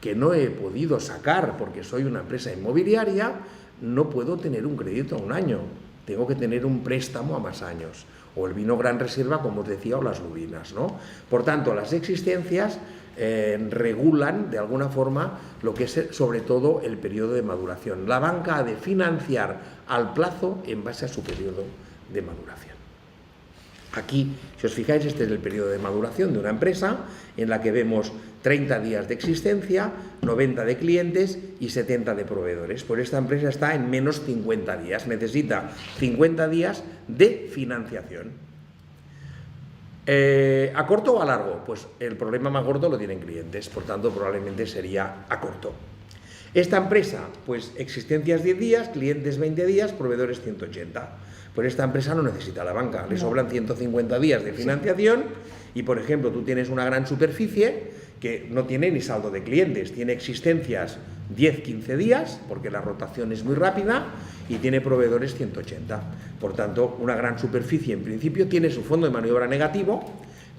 que no he podido sacar porque soy una empresa inmobiliaria, no puedo tener un crédito a 1 año. Tengo que tener un préstamo a más años, o el vino Gran Reserva, como os decía, o las lubinas, ¿no? Por tanto, las existencias regulan de alguna forma lo que es sobre todo el periodo de maduración. La banca ha de financiar al plazo en base a su periodo de maduración. Aquí, si os fijáis, este es el periodo de maduración de una empresa en la que vemos 30 días de existencia, 90 de clientes y 70 de proveedores. Pues esta empresa está en menos 50 días, necesita 50 días de financiación. ¿A corto o a largo? Pues el problema más gordo lo tienen clientes, por tanto probablemente sería a corto. Esta empresa, pues existencias 10 días, clientes 20 días, proveedores 180. Pues esta empresa no necesita la banca, le sobran 150 días de financiación y, por ejemplo, tú tienes una gran superficie que no tiene ni saldo de clientes, tiene existencias 10-15 días, porque la rotación es muy rápida, y tiene proveedores 180. Por tanto, una gran superficie en principio tiene su fondo de maniobra negativo,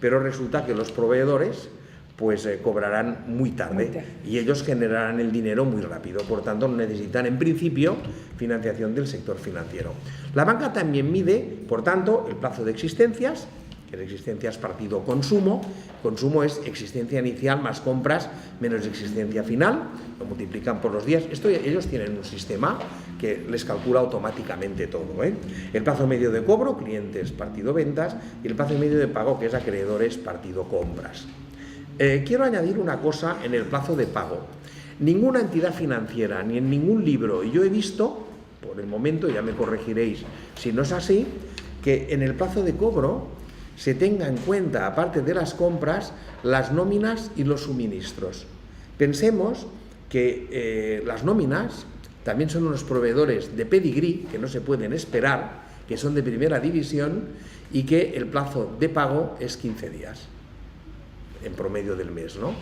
pero resulta que los proveedores pues cobrarán muy tarde y ellos generarán el dinero muy rápido. Por tanto, no necesitan en principio financiación del sector financiero. La banca también mide, por tanto, el plazo de existencias, que es existencias partido consumo. Consumo es existencia inicial más compras menos existencia final, lo multiplican por los días. Ellos tienen un sistema que les calcula automáticamente todo, ¿eh? El plazo medio de cobro, clientes partido ventas, y el plazo medio de pago, que es acreedores partido compras. Quiero añadir una cosa en el plazo de pago. Ninguna entidad financiera, ni en ningún libro, y yo he visto, por el momento, ya me corregiréis si no es así, que en el plazo de cobro se tenga en cuenta, aparte de las compras, las nóminas y los suministros. Pensemos que las nóminas también son unos proveedores de pedigrí que no se pueden esperar, que son de primera división y que el plazo de pago es 15 días. En promedio del mes, ¿no?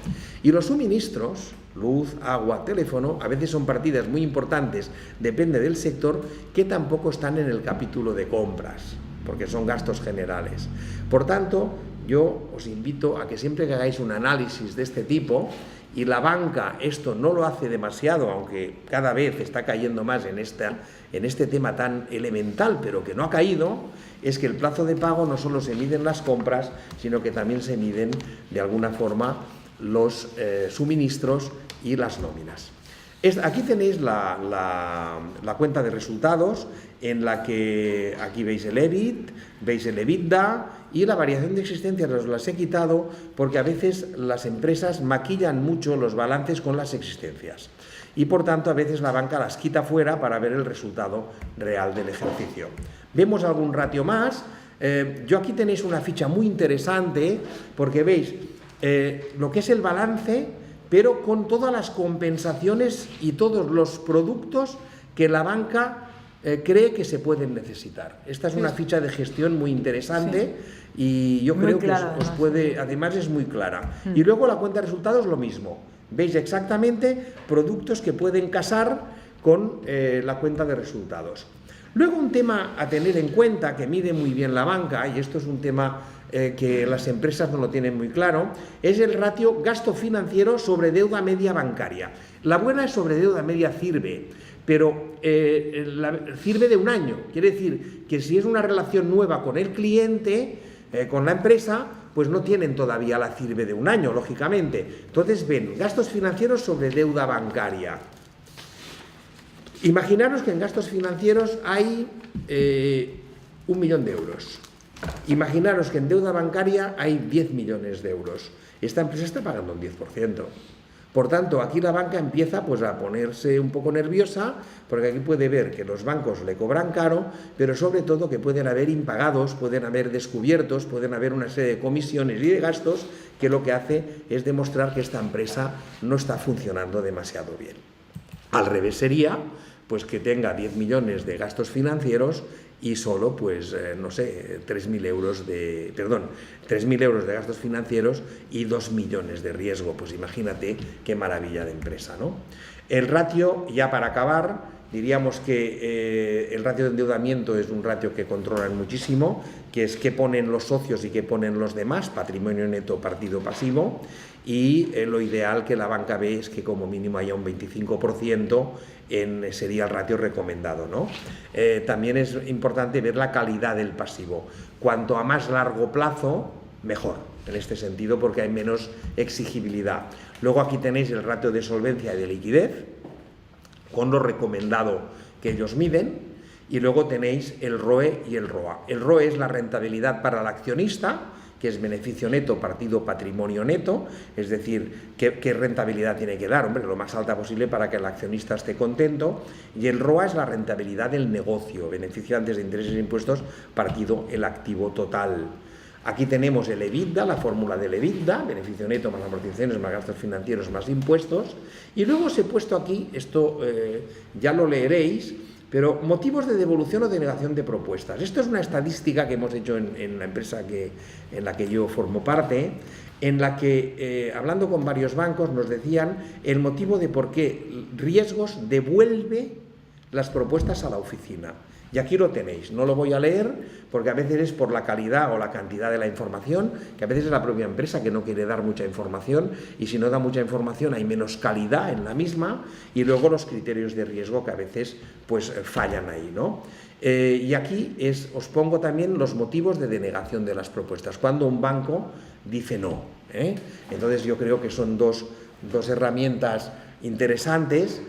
Y los suministros, luz, agua, teléfono, a veces son partidas muy importantes, depende del sector, que tampoco están en el capítulo de compras, porque son gastos generales. Por tanto, yo os invito a que siempre que hagáis un análisis de este tipo, y la banca esto no lo hace demasiado, aunque cada vez está cayendo más en este tema tan elemental, pero que no ha caído, es que el plazo de pago no solo se miden las compras, sino que también se miden de alguna forma los suministros y las nóminas. Aquí tenéis la cuenta de resultados, en la que aquí veis el EBIT, veis el EBITDA, y la variación de existencias os las he quitado porque a veces las empresas maquillan mucho los balances con las existencias y por tanto a veces la banca las quita fuera para ver el resultado real del ejercicio. Vemos algún ratio más. Yo aquí tenéis una ficha muy interesante porque veis lo que es el balance, pero con todas las compensaciones y todos los productos que la banca cree que se pueden necesitar. Esta es una ficha de gestión muy interesante y yo creo que os puede, además es muy clara. Y luego la cuenta de resultados lo mismo. Veis exactamente productos que pueden casar con la cuenta de resultados. Luego un tema a tener en cuenta que mide muy bien la banca, y esto es un tema que las empresas no lo tienen muy claro, es el ratio gasto financiero sobre deuda media bancaria. La buena es sobre deuda media CIRBE, pero sirve de un año. Quiere decir que si es una relación nueva con el cliente, con la empresa, pues no tienen todavía la CIRBE de un año, lógicamente. Entonces ven, gastos financieros sobre deuda bancaria. Imaginaros que en gastos financieros hay 1 millón de euros. Imaginaros que en deuda bancaria hay 10 millones de euros. Esta empresa está pagando un 10%. Por tanto, aquí la banca empieza pues, a ponerse un poco nerviosa, porque aquí puede ver que los bancos le cobran caro, pero sobre todo que pueden haber impagados, pueden haber descubiertos, pueden haber una serie de comisiones y de gastos que lo que hace es demostrar que esta empresa no está funcionando demasiado bien. Al revés sería pues, que tenga 10 millones de gastos financieros y solo, pues, no sé, 3.000 euros de gastos financieros y 2 millones de riesgo. Pues imagínate qué maravilla de empresa, ¿no? El ratio, ya para acabar, diríamos que el ratio de endeudamiento es un ratio que controlan muchísimo, que es qué ponen los socios y qué ponen los demás, patrimonio neto, partido pasivo, y lo ideal que la banca ve es que como mínimo haya un 25% sería el ratio recomendado, ¿no? También es importante ver la calidad del pasivo. Cuanto a más largo plazo, mejor, en este sentido, porque hay menos exigibilidad. Luego aquí tenéis el ratio de solvencia y de liquidez, con lo recomendado que ellos miden, y luego tenéis el ROE y el ROA. El ROE es la rentabilidad para el accionista, que es beneficio neto partido patrimonio neto, es decir, ¿qué rentabilidad tiene que dar? Hombre, lo más alta posible para que el accionista esté contento. Y el ROA es la rentabilidad del negocio, beneficio antes de intereses e impuestos partido el activo total. Aquí tenemos el EBITDA, la fórmula del EBITDA, beneficio neto más amortizaciones, más gastos financieros, más impuestos. Y luego os he puesto aquí, esto ya lo leeréis, pero motivos de devolución o denegación de propuestas. Esto es una estadística que hemos hecho en la empresa en la que yo formo parte, en la que, hablando con varios bancos, nos decían el motivo de por qué Riesgos devuelve las propuestas a la oficina. Y aquí lo tenéis, no lo voy a leer porque a veces es por la calidad o la cantidad de la información, que a veces es la propia empresa que no quiere dar mucha información, y si no da mucha información hay menos calidad en la misma, y luego los criterios de riesgo que a veces pues fallan ahí, ¿no? Y aquí os pongo también los motivos de denegación de las propuestas, cuando un banco dice no, ¿eh? Entonces yo creo que son dos herramientas interesantes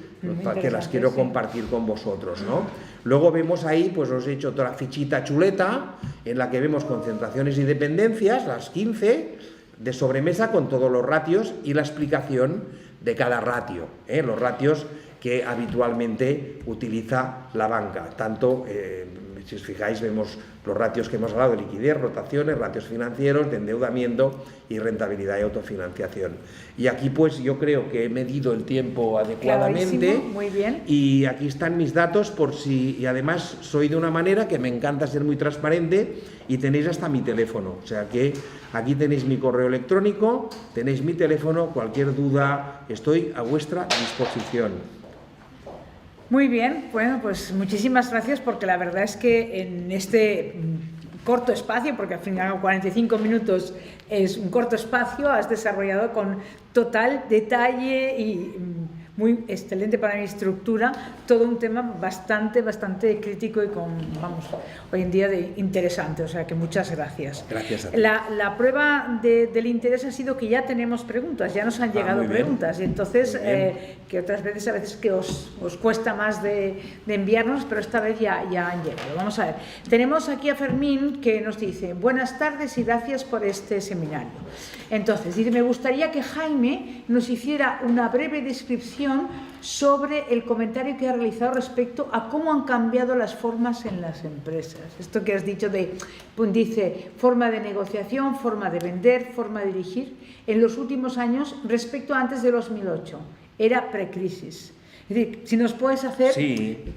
que las quiero compartir con vosotros, ¿no? Luego vemos ahí, pues os he hecho toda la fichita chuleta, en la que vemos concentraciones y dependencias, las 15, de sobremesa con todos los ratios y la explicación de cada ratio, los ratios que habitualmente utiliza la banca. Tanto, si os fijáis, vemos los ratios que hemos hablado de liquidez, rotaciones, ratios financieros, de endeudamiento y rentabilidad y autofinanciación. Y aquí pues yo creo que he medido el tiempo adecuadamente. Muy bien. Y aquí están mis datos y además soy de una manera que me encanta ser muy transparente, y tenéis hasta mi teléfono. O sea que aquí tenéis mi correo electrónico, tenéis mi teléfono, cualquier duda estoy a vuestra disposición. Muy bien, bueno, pues muchísimas gracias, porque la verdad es que en este corto espacio, porque al final 45 minutos es un corto espacio, has desarrollado con total detalle y muy excelente para mi estructura todo un tema bastante crítico y hoy en día interesante, o sea que muchas gracias. Gracias a ti. La prueba del interés ha sido que ya tenemos preguntas, ya nos han llegado preguntas, y entonces que otras veces a veces que os cuesta más de enviarnos, pero esta vez ya han llegado. Vamos a ver, tenemos aquí a Fermín que nos dice: buenas tardes y gracias por este seminario. Entonces dice: me gustaría que Jaime nos hiciera una breve descripción sobre el comentario que ha realizado respecto a cómo han cambiado las formas en las empresas. Esto que has dicho dice forma de negociación, forma de vender, forma de dirigir en los últimos años respecto a antes de 2008. Era precrisis. Es decir, si nos puedes hacer,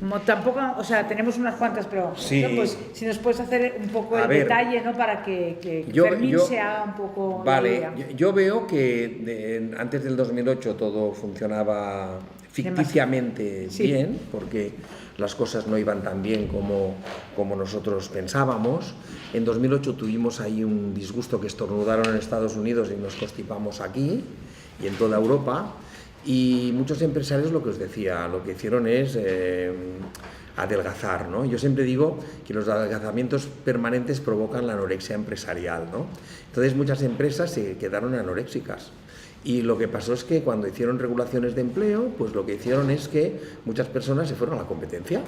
como tampoco, o sea, tenemos unas cuantas, pero ¿no? Pues si nos puedes hacer un poco el detalle, ¿no? Para que Fermín se haga un poco... Vale, yo veo que antes del 2008 todo funcionaba ficticiamente bien, porque las cosas no iban tan bien como nosotros pensábamos. En 2008 tuvimos ahí un disgusto que estornudaron en Estados Unidos y nos constipamos aquí y en toda Europa. Y muchos empresarios, lo que os decía, lo que hicieron es adelgazar, ¿no? Yo siempre digo que los adelgazamientos permanentes provocan la anorexia empresarial, ¿no? Entonces muchas empresas se quedaron anoréxicas. Y lo que pasó es que cuando hicieron regulaciones de empleo, pues lo que hicieron es que muchas personas se fueron a la competencia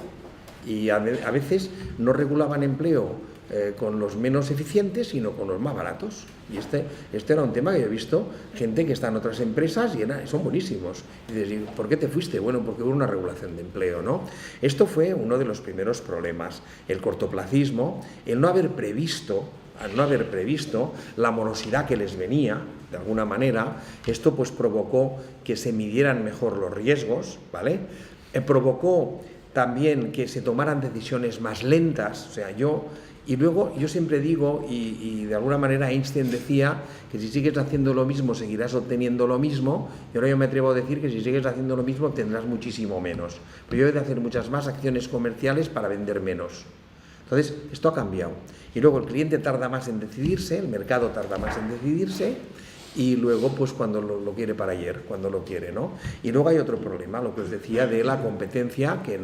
y a veces no regulaban empleo con los menos eficientes, sino con los más baratos. Y este era un tema que yo he visto, gente que está en otras empresas y son buenísimos. Y dices, ¿por qué te fuiste? Bueno, porque hubo una regulación de empleo, ¿no? Esto fue uno de los primeros problemas, el cortoplacismo, el no haber previsto la morosidad que les venía, de alguna manera. Esto pues provocó que se midieran mejor los riesgos, ¿vale? Provocó también que se tomaran decisiones más lentas, y luego yo siempre digo, y de alguna manera Einstein decía que si sigues haciendo lo mismo seguirás obteniendo lo mismo, y ahora yo me atrevo a decir que si sigues haciendo lo mismo obtendrás muchísimo menos. Pero yo he de hacer muchas más acciones comerciales para vender menos. Entonces, esto ha cambiado. Y luego el cliente tarda más en decidirse, el mercado tarda más en decidirse, y luego pues cuando lo quiere para ayer, cuando lo quiere, ¿no? Y luego hay otro problema, lo que os decía de la competencia, que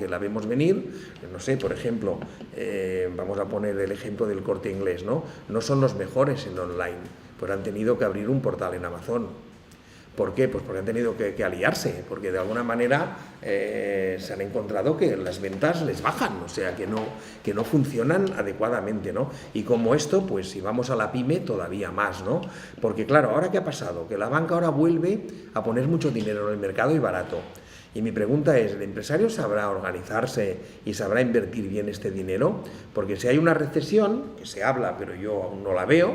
la vemos venir, no sé, por ejemplo, vamos a poner el ejemplo del Corte Inglés, ¿no? No son los mejores en online, pues han tenido que abrir un portal en Amazon. ¿Por qué? Pues porque han tenido que aliarse, porque de alguna manera se han encontrado que las ventas les bajan, o sea, que no funcionan adecuadamente, ¿no? Y como esto, pues si vamos a la pyme, todavía más, ¿no? Porque claro, ¿ahora qué ha pasado? Que la banca ahora vuelve a poner mucho dinero en el mercado y barato. Y mi pregunta es, ¿el empresario sabrá organizarse y sabrá invertir bien este dinero? Porque si hay una recesión, que se habla, pero yo aún no la veo,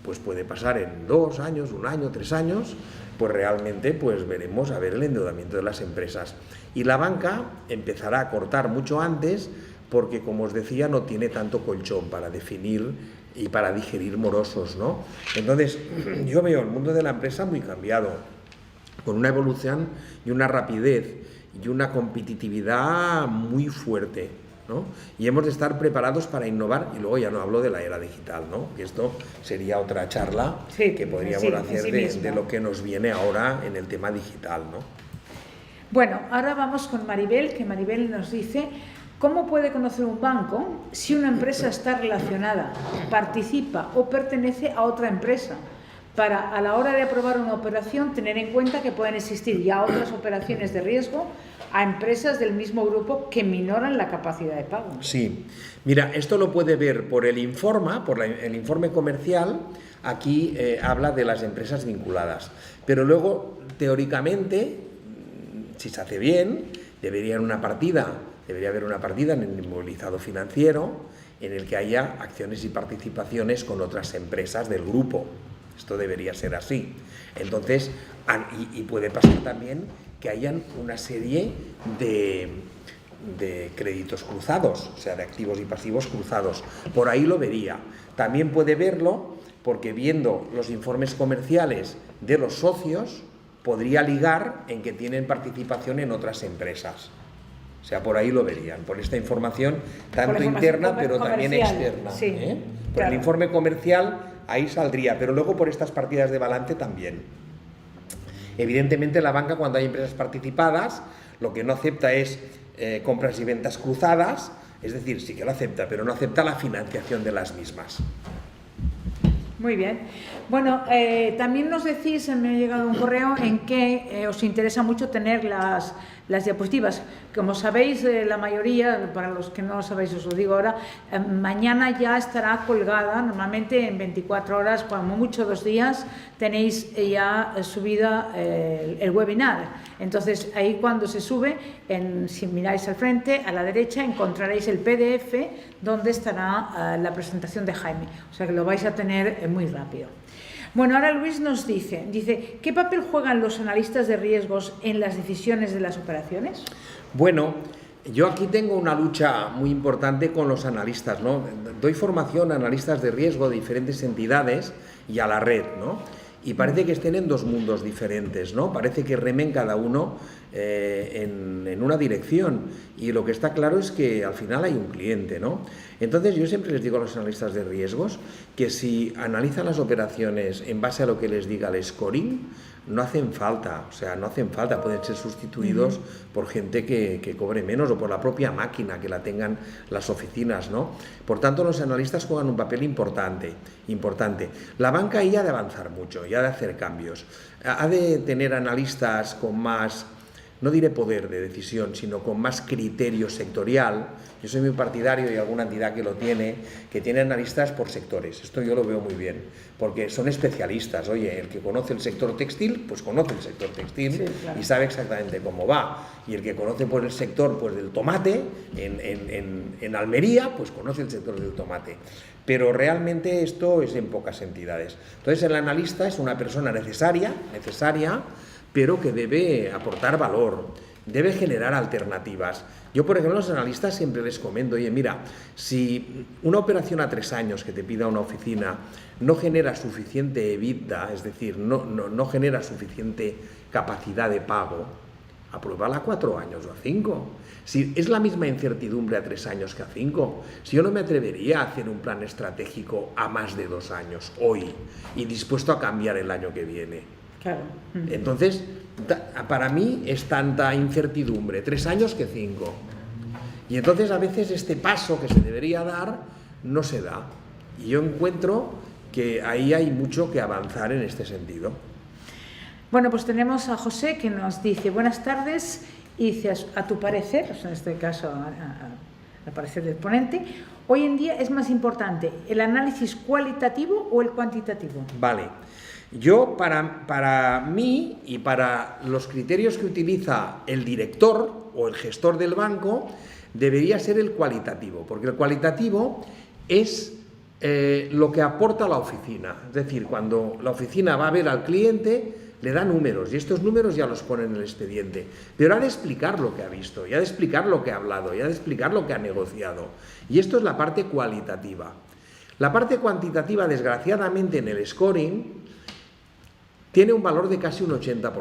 pues puede pasar en 2 años, 1 año, 3 años, pues realmente pues veremos a ver el endeudamiento de las empresas. Y la banca empezará a cortar mucho antes porque, como os decía, no tiene tanto colchón para definir y para digerir morosos, ¿no? Entonces, yo veo el mundo de la empresa muy cambiado, con una evolución y una rapidez y una competitividad muy fuerte, ¿no? Y hemos de estar preparados para innovar, y luego ya no hablo de la era digital, ¿no? Que esto sería otra charla que podríamos hacer de lo que nos viene ahora en el tema digital, ¿no? Bueno, ahora vamos con Maribel, que Maribel nos dice: ¿cómo puede conocer un banco si una empresa está relacionada, participa o pertenece a otra empresa? Para, a la hora de aprobar una operación, tener en cuenta que pueden existir ya otras operaciones de riesgo a empresas del mismo grupo que minoran la capacidad de pago. Sí, mira, esto lo puede ver por el informe comercial. Aquí habla de las empresas vinculadas, pero luego, teóricamente, si se hace bien, debería haber una partida en el inmovilizado financiero en el que haya acciones y participaciones con otras empresas del grupo. Esto debería ser así. Entonces, y puede pasar también que hayan una serie de créditos cruzados, o sea, de activos y pasivos cruzados. Por ahí lo vería. También puede verlo porque, viendo los informes comerciales de los socios, podría ligar en que tienen participación en otras empresas. O sea, por ahí lo verían, por esta información tanto interna pero también externa. Sí, Por claro. el informe comercial ahí saldría, pero luego por estas partidas de balance también. Evidentemente, la banca, cuando hay empresas participadas, lo que no acepta es compras y ventas cruzadas, es decir, sí que lo acepta, pero no acepta la financiación de las mismas. Muy bien. Bueno, también nos decís, me ha llegado un correo en que os interesa mucho tener las diapositivas. Como sabéis, la mayoría, para los que no lo sabéis os lo digo ahora, mañana ya estará colgada, normalmente en 24 horas, como mucho 2 días, tenéis ya subida el webinar. Entonces, ahí cuando se sube, si miráis al frente, a la derecha, encontraréis el PDF donde estará la presentación de Jaime. O sea que lo vais a tener muy rápido. Bueno, ahora Luis nos dice, ¿qué papel juegan los analistas de riesgos en las decisiones de las operaciones? Bueno, yo aquí tengo una lucha muy importante con los analistas, ¿no? Doy formación a analistas de riesgo de diferentes entidades y a la red, ¿no? y parece que estén en dos mundos diferentes, ¿no? Parece que remen cada uno en una dirección, y lo que está claro es que al final hay un cliente, ¿no? Entonces yo siempre les digo a los analistas de riesgos que si analizan las operaciones en base a lo que les diga el scoring, no hacen falta, pueden ser sustituidos por gente que cobre menos o por la propia máquina que la tengan las oficinas, ¿no? Por tanto, los analistas juegan un papel importante. La banca ahí ha de avanzar mucho y ha de hacer cambios. Ha de tener analistas con más, no diré poder de decisión, sino con más criterio sectorial. Yo soy muy partidario, y alguna entidad que lo tiene, que tiene analistas por sectores. Esto yo lo veo muy bien, porque son especialistas. Oye, el que conoce el sector textil, pues conoce el sector textil, sí, claro, y sabe exactamente cómo va. Y el que conoce por el sector pues, del tomate, en Almería, pues conoce el sector del tomate. Pero realmente esto es en pocas entidades. Entonces el analista es una persona necesaria, pero que debe aportar valor, debe generar alternativas. Yo, por ejemplo, a los analistas siempre les comento, oye, mira, si una operación a 3 años que te pida una oficina no genera suficiente EBITDA, es decir, no genera suficiente capacidad de pago, apruébala a 4 años o a 5. Si es la misma incertidumbre a 3 años que a 5, si yo no me atrevería a hacer un plan estratégico a más de 2 años hoy y dispuesto a cambiar el año que viene. Claro. Entonces, para mí es tanta incertidumbre 3 años que 5. Y entonces a veces este paso que se debería dar no se da. Y yo encuentro que ahí hay mucho que avanzar en este sentido. Bueno, pues tenemos a José que nos dice, buenas tardes, y dice, a tu parecer, o sea, en este caso al parecer del ponente, hoy en día es más importante el análisis cualitativo o el cuantitativo. Vale. Yo, para mí y para los criterios que utiliza el director o el gestor del banco, debería ser el cualitativo, porque el cualitativo es lo que aporta la oficina. Es decir, cuando la oficina va a ver al cliente, le da números, y estos números ya los pone en el expediente, pero ha de explicar lo que ha visto, y ha de explicar lo que ha hablado, y ha de explicar lo que ha negociado. Y esto es la parte cualitativa. La parte cuantitativa, desgraciadamente, en el scoring, tiene un valor de casi un 80%.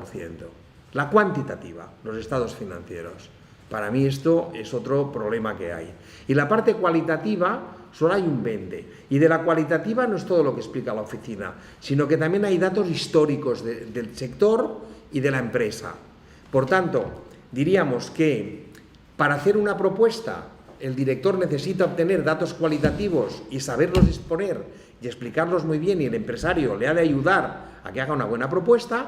La cuantitativa, los estados financieros. Para mí esto es otro problema que hay. Y la parte cualitativa solo hay un 20%. Y de la cualitativa no es todo lo que explica la oficina, sino que también hay datos históricos del sector y de la empresa. Por tanto, diríamos que para hacer una propuesta el director necesita obtener datos cualitativos y saberlos exponer y explicarlos muy bien, y el empresario le ha de ayudar a que haga una buena propuesta,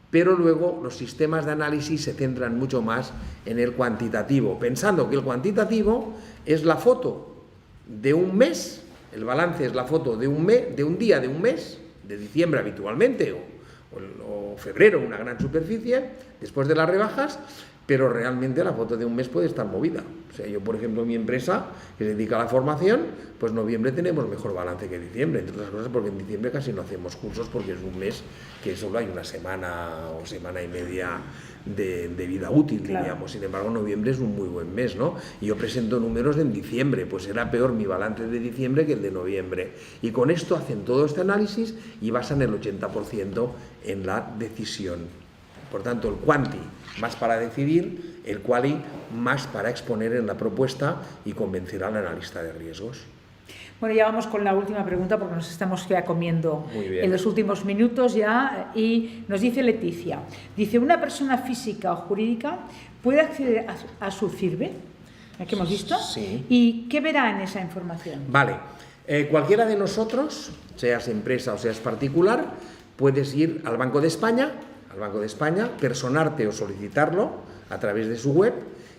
pero luego los sistemas de análisis se centran mucho más en el cuantitativo, pensando que el cuantitativo es la foto de un mes, el balance es la foto de un mes, de un día de un mes, de diciembre habitualmente, o febrero, una gran superficie, después de las rebajas, pero realmente la foto de un mes puede estar movida. O sea, yo, por ejemplo, mi empresa, que se dedica a la formación, pues noviembre tenemos mejor balance que diciembre, entre otras cosas porque en diciembre casi no hacemos cursos, porque es un mes que solo hay una semana o semana y media de vida útil, claro, diríamos. Sin embargo, noviembre es un muy buen mes, ¿no? Y yo presento números en diciembre, pues será peor mi balance de diciembre que el de noviembre. Y con esto hacen todo este análisis y basan el 80% en la decisión. Por tanto, el quanti más para decidir, el quali más para exponer en la propuesta y convencer al analista de riesgos. Bueno, ya vamos con la última pregunta porque nos estamos ya comiendo en los últimos minutos ya, y nos dice Leticia, dice, ¿una persona física o jurídica puede acceder a su CIRBE? ¿Qué hemos visto? Sí. ¿Y qué verá en esa información? Vale, cualquiera de nosotros, seas empresa o seas particular, puedes ir al Banco de España, personarte o solicitarlo a través de su web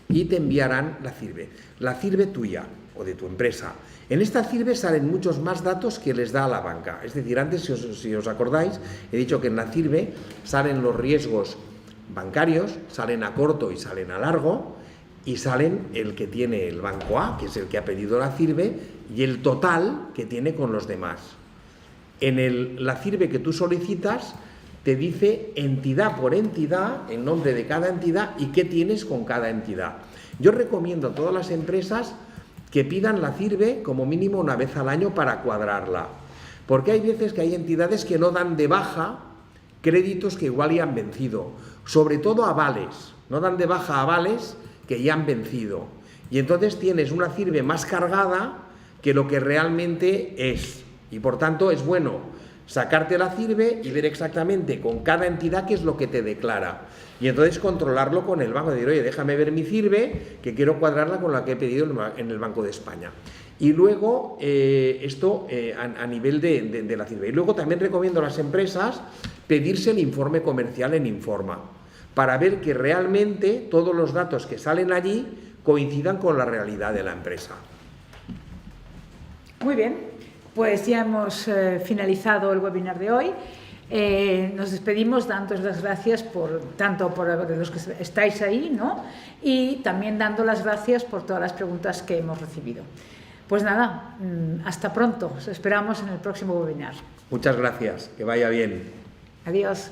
y te enviarán la CIRBE tuya o de tu empresa. En esta CIRBE salen muchos más datos que les da a la banca. Es decir, antes, si os acordáis, he dicho que en la CIRBE salen los riesgos bancarios, salen a corto y salen a largo, y salen el que tiene el banco A, que es el que ha pedido la CIRBE, y el total que tiene con los demás. En la CIRBE que tú solicitas, te dice entidad por entidad, el nombre de cada entidad y qué tienes con cada entidad. Yo recomiendo a todas las empresas que pidan la CIRBE como mínimo una vez al año para cuadrarla, porque hay veces que hay entidades que no dan de baja créditos que igual ya han vencido, sobre todo avales, no dan de baja avales que ya han vencido. Y entonces tienes una CIRBE más cargada que lo que realmente es. Y por tanto es bueno sacarte la CIRBE y ver exactamente con cada entidad qué es lo que te declara. Y entonces controlarlo con el banco, decir, oye, déjame ver mi CIRBE, que quiero cuadrarla con la que he pedido en el Banco de España. Y luego, esto a nivel de la CIRBE. Y luego también recomiendo a las empresas pedirse el informe comercial en Informa, para ver que realmente todos los datos que salen allí coincidan con la realidad de la empresa. Muy bien, pues ya hemos finalizado el webinar de hoy. Nos despedimos dándoos las gracias tanto por los que estáis ahí, ¿no? Y también dando las gracias por todas las preguntas que hemos recibido. Pues nada, hasta pronto. Os esperamos en el próximo webinar. Muchas gracias, que vaya bien. Adiós.